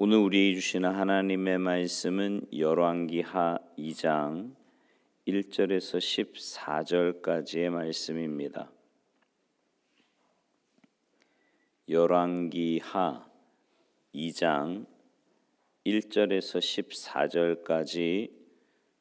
오늘 우리에게 주시는 하나님의 말씀은 열왕기하 2장 1절에서 14절까지의 말씀입니다. 열왕기하 2장 1절에서 14절까지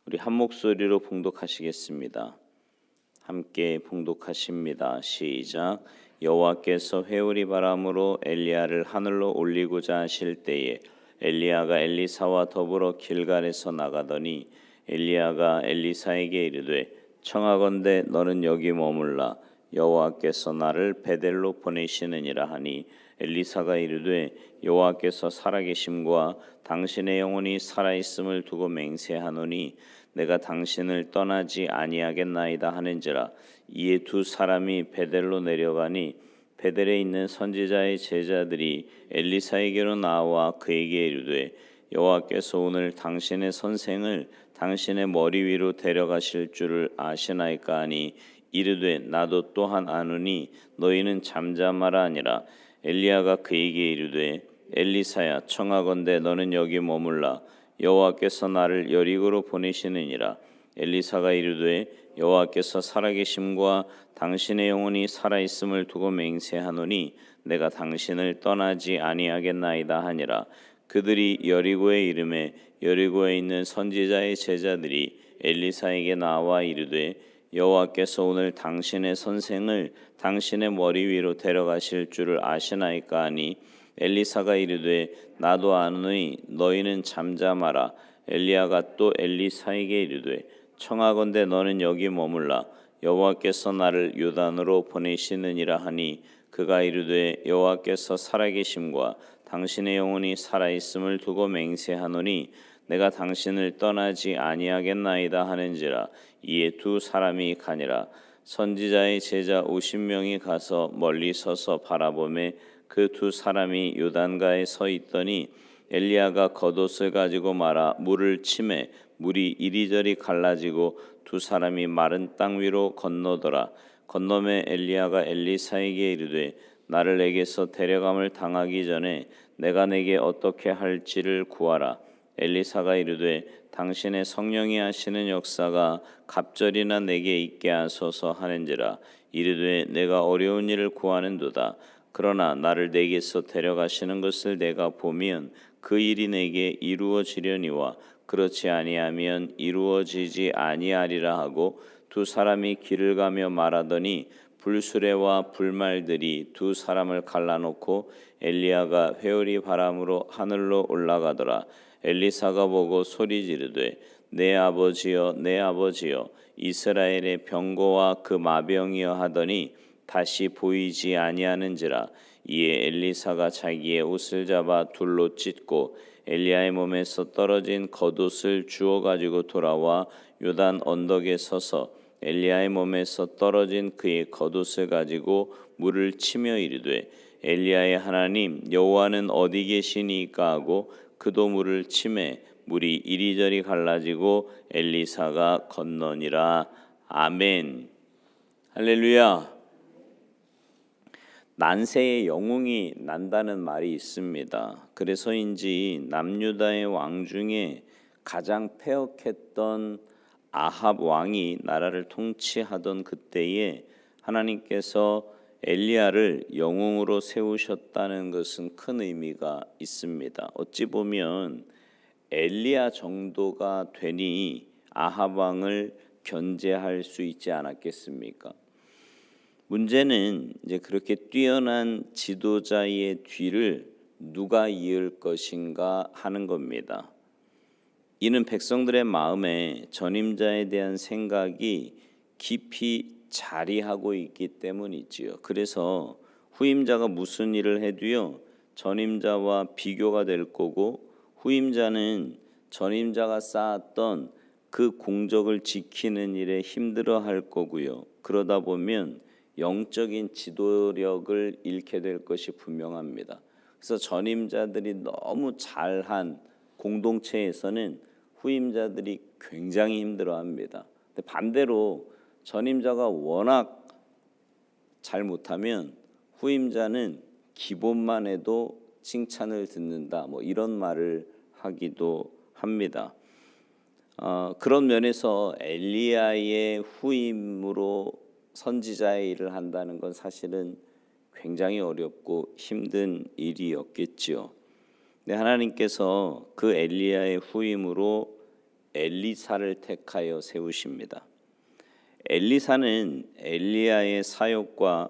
우리 한 목소리로 봉독하시겠습니다. 함께 봉독하십니다. 시작. 여호와께서 회오리 바람으로 엘리야를 하늘로 올리고자 하실 때에 엘리야가 엘리사와 더불어 길갈에서 나가더니 엘리야가 엘리사에게 이르되 청하건대 너는 여기 머물라 여호와께서 나를 베델로 보내시느니라 하니 엘리사가 이르되 여호와께서 살아계심과 당신의 영혼이 살아있음을 두고 맹세하노니 내가 당신을 떠나지 아니하겠나이다 하는지라. 이에 두 사람이 베델로 내려가니 베델에 있는 선지자의 제자들이 엘리사에게로 나와 그에게 이르되 여호와께서 오늘 당신의 선생을 당신의 머리 위로 데려가실 줄을 아시나이까 하니 이르되 나도 또한 아노니 너희는 잠잠하라 하니라. 엘리야가 그에게 이르되 엘리사야 청하건대 너는 여기 머물라 여호와께서 나를 여리고로 보내시느니라. 엘리사가 이르되 여호와께서 살아계심과 당신의 영혼이 살아있음을 두고 맹세하노니 내가 당신을 떠나지 아니하겠나이다 하니라. 그들이 여리고에 이르매 여리고에 있는 선지자의 제자들이 엘리사에게 나와 이르되 여호와께서 오늘 당신의 선생을 당신의 머리 위로 데려가실 줄을 아시나이까 하니 엘리사가 이르되 나도 아노니 너희는 잠잠하라. 엘리야가 또 엘리사에게 이르되 청하건대 너는 여기 머물라 여호와께서 나를 요단으로 보내시느니라 하니 그가 이르되 여호와께서 살아계심과 당신의 영혼이 살아있음을 두고 맹세하노니 내가 당신을 떠나지 아니하겠나이다 하는지라. 이에 두 사람이 가니라. 선지자의 제자 50명이 가서 멀리 서서 바라보매 그 두 사람이 요단가에 서 있더니 엘리야가 겉옷을 가지고 말아 물을 치매 물이 이리저리 갈라지고 두 사람이 마른 땅 위로 건너더라. 건너매 엘리야가 엘리사에게 이르되 나를 내게서 데려감을 당하기 전에 내가 내게 어떻게 할지를 구하라. 엘리사가 이르되 당신의 성령이 하시는 역사가 갑절이나 내게 있게 하소서 하는지라. 이르되 내가 어려운 일을 구하는도다. 그러나 나를 내게서 데려가시는 것을 내가 보면 그 일이 내게 이루어지려니와 그렇지 아니하면 이루어지지 아니하리라 하고 두 사람이 길을 가며 말하더니 불수레와 불말들이 두 사람을 갈라놓고 엘리야가 회오리 바람으로 하늘로 올라가더라. 엘리사가 보고 소리 지르되 내 아버지여 내 아버지여 이스라엘의 병거와 그 마병이여 하더니 다시 보이지 아니하는지라. 이에 엘리사가 자기의 옷을 잡아 둘로 찢고 엘리야의 몸에서 떨어진 겉옷을 주워 가지고 돌아와 요단 언덕에 서서 엘리야의 몸에서 떨어진 그의 겉옷을 가지고 물을 치며 이르되 엘리야의 하나님 여호와는 어디 계시니까 하고 그도 물을 치매 물이 이리저리 갈라지고 엘리사가 건너니라. 아멘. 할렐루야. 난세에 영웅이 난다는 말이 있습니다. 그래서인지 남유다의 왕 중에 가장 패역했던 아합 왕이 나라를 통치하던 그때에 하나님께서 엘리야를 영웅으로 세우셨다는 것은 큰 의미가 있습니다. 어찌 보면 엘리야 정도가 되니 아합 왕을 견제할 수 있지 않았겠습니까? 문제는 이제 그렇게 뛰어난 지도자의 뒤를 누가 이을 것인가 하는 겁니다. 이는 백성들의 마음에 전임자에 대한 생각이 깊이 자리하고 있기 때문이지요. 그래서 후임자가 무슨 일을 해도요 전임자와 비교가 될 거고 후임자는 전임자가 쌓았던 그 공적을 지키는 일에 힘들어할 거고요. 그러다 보면 영적인 지도력을 잃게 될 것이 분명합니다. 그래서 전임자들이 너무 잘한 공동체에서는 후임자들이 굉장히 힘들어합니다. 근데 반대로 전임자가 워낙 잘 못하면 후임자는 기본만 해도 칭찬을 듣는다. 뭐 이런 말을 하기도 합니다. 그런 면에서 엘리야의 후임으로 선지자의 일을 한다는 건 사실은 굉장히 어렵고 힘든 일이었겠지요. 근데 하나님께서 그 엘리야의 후임으로 엘리사를 택하여 세우십니다. 엘리사는 엘리야의 사역과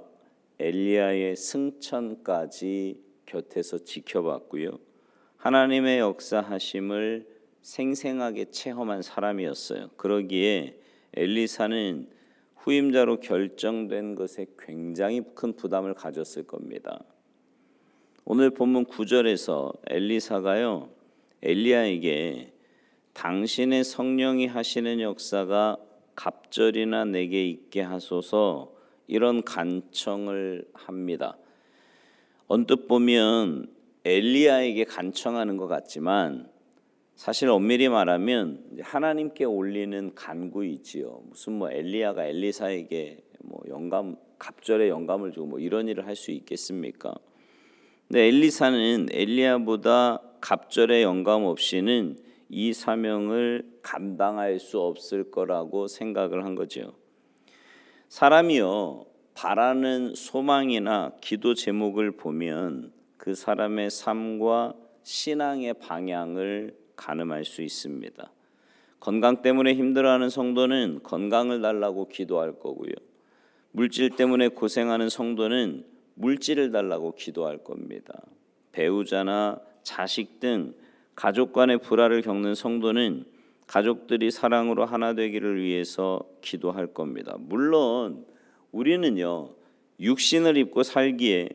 엘리야의 승천까지 곁에서 지켜봤고요. 하나님의 역사하심을 생생하게 체험한 사람이었어요. 그러기에 엘리사는 후임자로 결정된 것에 굉장히 큰 부담을 가졌을 겁니다. 오늘 본문 9절에서 엘리사가요, 엘리야에게 당신의 성령이 하시는 역사가 갑절이나 내게 있게 하소서, 이런 간청을 합니다. 언뜻 보면 엘리야에게 간청하는 것 같지만 사실 엄밀히 말하면 하나님께 올리는 간구이지요. 무슨 뭐 엘리야가 엘리사에게 뭐 갑절의 영감을 주고 뭐 이런 일을 할 수 있겠습니까? 근데 엘리사는 엘리야보다 갑절의 영감 없이는 이 사명을 감당할 수 없을 거라고 생각을 한 거죠. 사람이요, 바라는 소망이나 기도 제목을 보면 그 사람의 삶과 신앙의 방향을 가늠할 수 있습니다. 건강 때문에 힘들어하는 성도는 건강을 달라고 기도할 거고요. 물질 때문에 고생하는 성도는 물질을 달라고 기도할 겁니다. 배우자나 자식 등 가족 간의 불화를 겪는 성도는 가족들이 사랑으로 하나 되기를 위해서 기도할 겁니다. 물론 우리는요, 육신을 입고 살기에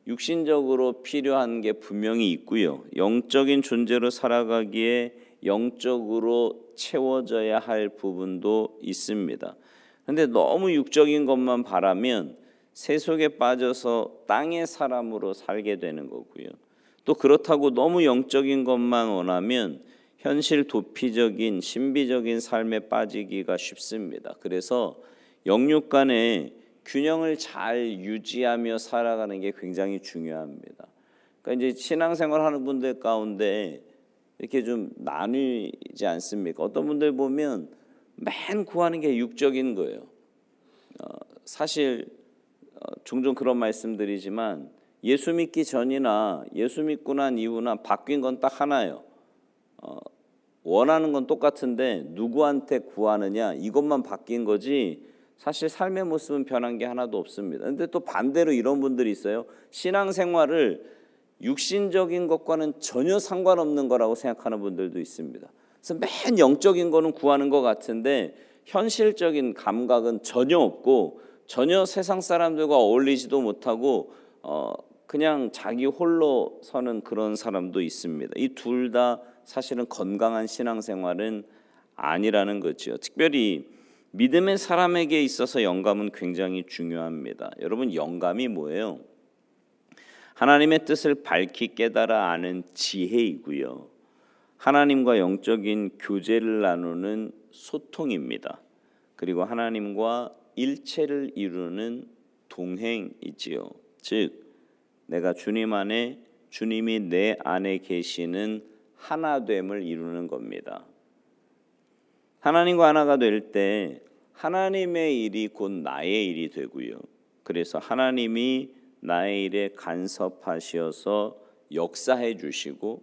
육신적으로 필요한 게 분명히 있고요. 영적인 존재로 살아가기에 영적으로 채워져야 할 부분도 있습니다. 그런데 너무 육적인 것만 바라면 세속에 빠져서 땅의 사람으로 살게 되는 거고요. 또 그렇다고 너무 영적인 것만 원하면 현실 도피적인 신비적인 삶에 빠지기가 쉽습니다. 그래서 영육 간의 균형을 잘 유지하며 살아가는 게 굉장히 중요합니다. 그러니까 이제 신앙생활 하는 분들 가운데 이렇게 좀 나뉘지 않습니까? 어떤 분들 보면 맨 구하는 게 육적인 거예요. 사실 종종 그런 말씀드리지만 예수 믿기 전이나 예수 믿고 난 이후나 바뀐 건 딱 하나예요. 원하는 건 똑같은데 누구한테 구하느냐, 이것만 바뀐 거지 사실 삶의 모습은 변한 게 하나도 없습니다. 그런데 또 반대로 이런 분들이 있어요. 신앙생활을 육신적인 것과는 전혀 상관없는 거라고 생각하는 분들도 있습니다. 그래서 맨 영적인 거는 구하는 것 같은데 현실적인 감각은 전혀 없고 전혀 세상 사람들과 어울리지도 못하고 그냥 자기 홀로 서는 그런 사람도 있습니다. 이 둘 다 사실은 건강한 신앙생활은 아니라는 거죠. 특별히 믿음의 사람에게 있어서 영감은 굉장히 중요합니다. 여러분, 영감이 뭐예요? 하나님의 뜻을 밝히 깨달아 아는 지혜이고요. 하나님과 영적인 교제를 나누는 소통입니다. 그리고 하나님과 일체를 이루는 동행이지요. 즉, 내가 주님 안에, 주님이 내 안에 계시는 하나됨을 이루는 겁니다. 하나님과 하나가 될 때 하나님의 일이 곧 나의 일이 되고요. 그래서 하나님이 나의 일에 간섭하셔서 역사해 주시고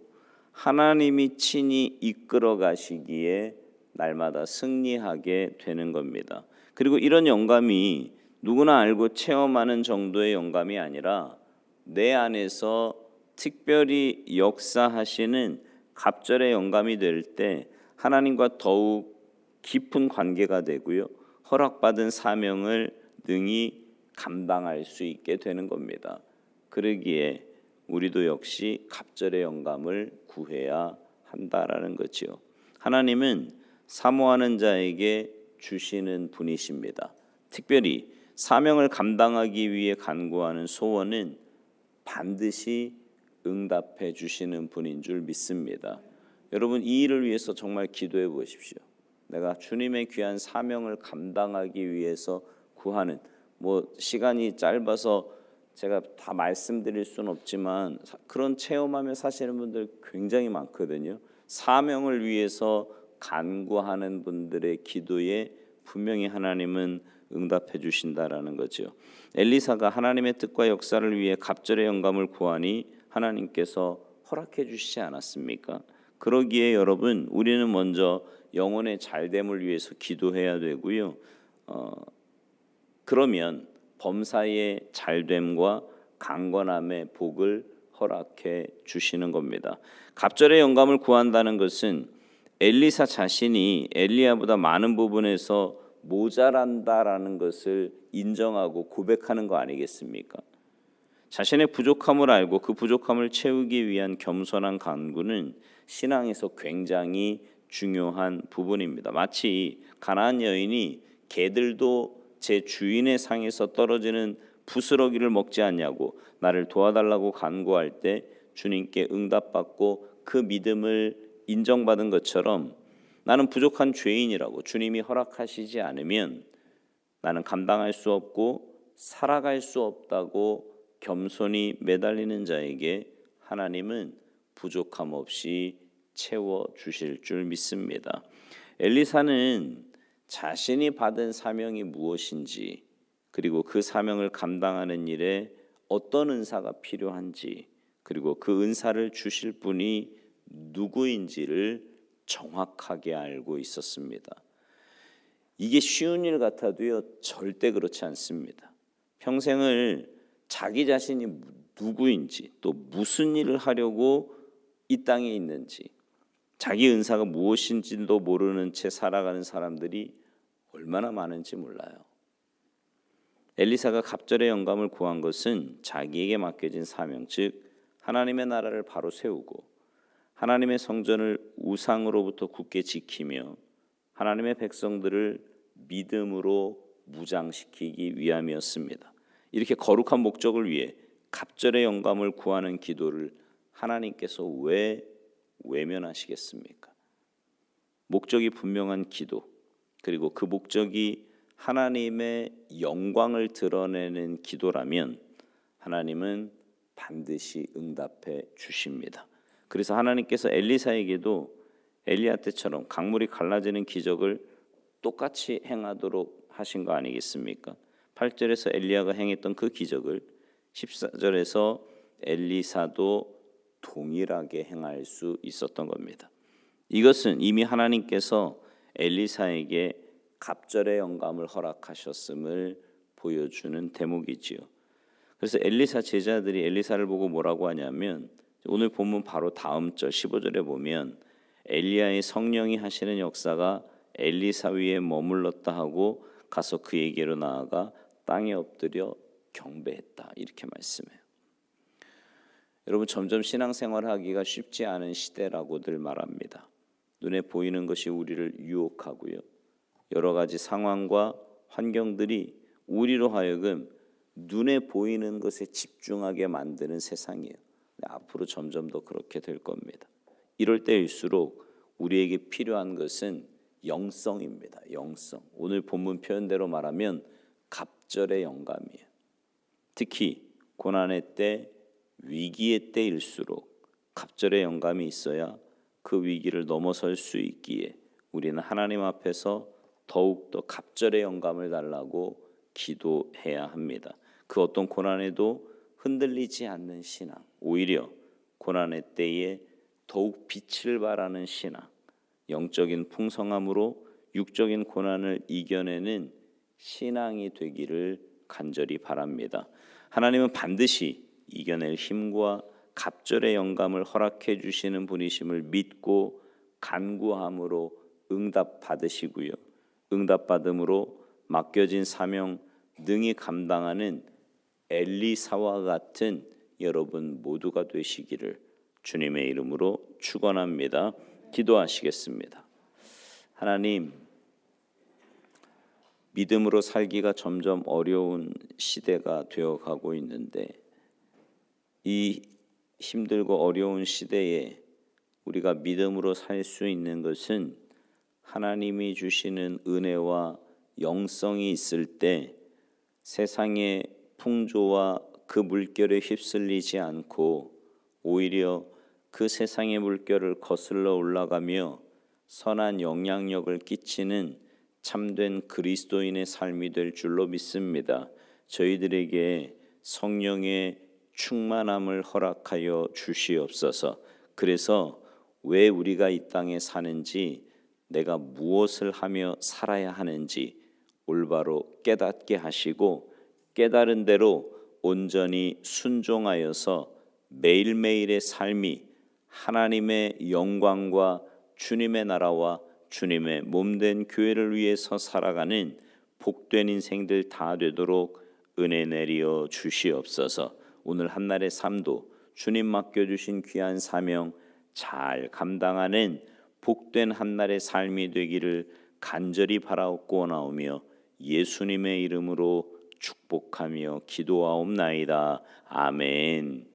하나님이 친히 이끌어 가시기에 날마다 승리하게 되는 겁니다. 그리고 이런 영감이 누구나 알고 체험하는 정도의 영감이 아니라 내 안에서 특별히 역사하시는 갑절의 영감이 될 때 하나님과 더욱 깊은 관계가 되고요. 허락받은 사명을 능히 감당할 수 있게 되는 겁니다. 그러기에 우리도 역시 갑절의 영감을 구해야 한다라는 거죠. 하나님은 사모하는 자에게 주시는 분이십니다. 특별히 사명을 감당하기 위해 간구하는 소원은 반드시 응답해 주시는 분인 줄 믿습니다. 여러분, 이 일을 위해서 정말 기도해 보십시오. 내가 주님의 귀한 사명을 감당하기 위해서 구하는, 뭐 시간이 짧아서 제가 다 말씀드릴 수는 없지만 그런 체험하며 사시는 분들 굉장히 많거든요. 사명을 위해서 간구하는 분들의 기도에 분명히 하나님은 응답해 주신다라는 거죠. 엘리사가 하나님의 뜻과 역사를 위해 갑절의 영감을 구하니 하나님께서 허락해 주시지 않았습니까? 그러기에 여러분, 우리는 먼저 영혼의 잘됨을 위해서 기도해야 되고요. 그러면 범사의 잘됨과 강건함의 복을 허락해 주시는 겁니다. 갑절의 영감을 구한다는 것은 엘리사 자신이 엘리야보다 많은 부분에서 모자란다라는 것을 인정하고 고백하는 거 아니겠습니까? 자신의 부족함을 알고 그 부족함을 채우기 위한 겸손한 간구는 신앙에서 굉장히 중요한 부분입니다. 마치 가나안 여인이 개들도 제 주인의 상에서 떨어지는 부스러기를 먹지 않냐고 나를 도와달라고 간구할 때 주님께 응답받고 그 믿음을 인정받은 것처럼 나는 부족한 죄인이라고 주님이 허락하시지 않으면 나는 감당할 수 없고 살아갈 수 없다고 겸손히 매달리는 자에게 하나님은 부족함 없이 채워주실 줄 믿습니다. 엘리사는 자신이 받은 사명이 무엇인지, 그리고 그 사명을 감당하는 일에 어떤 은사가 필요한지, 그리고 그 은사를 주실 분이 누구인지를 정확하게 알고 있었습니다. 이게 쉬운 일 같아도요, 절대 그렇지 않습니다. 평생을 자기 자신이 누구인지, 또 무슨 일을 하려고 이 땅에 있는지, 자기 은사가 무엇인지도 모르는 채 살아가는 사람들이 얼마나 많은지 몰라요. 엘리사가 갑절의 영감을 구한 것은 자기에게 맡겨진 사명, 즉 하나님의 나라를 바로 세우고 하나님의 성전을 우상으로부터 굳게 지키며 하나님의 백성들을 믿음으로 무장시키기 위함이었습니다. 이렇게 거룩한 목적을 위해 갑절의 영감을 구하는 기도를 하나님께서 왜 외면하시겠습니까? 목적이 분명한 기도, 그리고 그 목적이 하나님의 영광을 드러내는 기도라면 하나님은 반드시 응답해 주십니다. 그래서 하나님께서 엘리사에게도 엘리야 때처럼 강물이 갈라지는 기적을 똑같이 행하도록 하신 거 아니겠습니까? 8절에서 엘리야가 행했던 그 기적을 14절에서 엘리사도 동일하게 행할 수 있었던 겁니다. 이것은 이미 하나님께서 엘리사에게 갑절의 영감을 허락하셨음을 보여주는 대목이지요. 그래서 엘리사 제자들이 엘리사를 보고 뭐라고 하냐면, 오늘 본문 바로 다음 절 15절에 보면 엘리야의 성령이 하시는 역사가 엘리사 위에 머물렀다 하고 가서 그에게로 나아가 땅에 엎드려 경배했다, 이렇게 말씀해요. 여러분, 점점 신앙생활하기가 쉽지 않은 시대라고들 말합니다. 눈에 보이는 것이 우리를 유혹하고요, 여러 가지 상황과 환경들이 우리로 하여금 눈에 보이는 것에 집중하게 만드는 세상이에요. 앞으로 점점 더 그렇게 될 겁니다. 이럴 때일수록 우리에게 필요한 것은 영성입니다. 영성. 오늘 본문 표현대로 말하면 갑절의 영감이에요. 특히 고난의 때, 위기의 때일수록 갑절의 영감이 있어야 그 위기를 넘어설 수 있기에 우리는 하나님 앞에서 더욱더 갑절의 영감을 달라고 기도해야 합니다. 그 어떤 고난에도 흔들리지 않는 신앙, 오히려 고난의 때에 더욱 빛을 발하는 신앙, 영적인 풍성함으로 육적인 고난을 이겨내는 신앙이 되기를 간절히 바랍니다. 하나님은 반드시 이겨낼 힘과 갑절의 영감을 허락해 주시는 분이심을 믿고 간구함으로 응답받으시고요, 응답받음으로 맡겨진 사명 능히 감당하는 엘리사와 같은 여러분 모두가 되시기를 주님의 이름으로 축원합니다. 기도하시겠습니다. 하나님, 믿음으로 살기가 점점 어려운 시대가 되어가고 있는데, 이 힘들고 어려운 시대에 우리가 믿음으로 살 수 있는 것은 하나님이 주시는 은혜와 영성이 있을 때 세상의 풍조와 그 물결에 휩쓸리지 않고 오히려 그 세상의 물결을 거슬러 올라가며 선한 영향력을 끼치는 참된 그리스도인의 삶이 될 줄로 믿습니다. 저희들에게 성령의 충만함을 허락하여 주시옵소서. 그래서 왜 우리가 이 땅에 사는지, 내가 무엇을 하며 살아야 하는지 올바로 깨닫게 하시고 깨달은 대로 온전히 순종하여서 매일매일의 삶이 하나님의 영광과 주님의 나라와 주님의 몸된 교회를 위해서 살아가는 복된 인생들 다 되도록 은혜 내리어 주시옵소서. 오늘 한날의 삶도 주님 맡겨주신 귀한 사명 잘 감당하는 복된 한날의 삶이 되기를 간절히 바라옵고나오며 예수님의 이름으로 축복하며 기도하옵나이다. 아멘.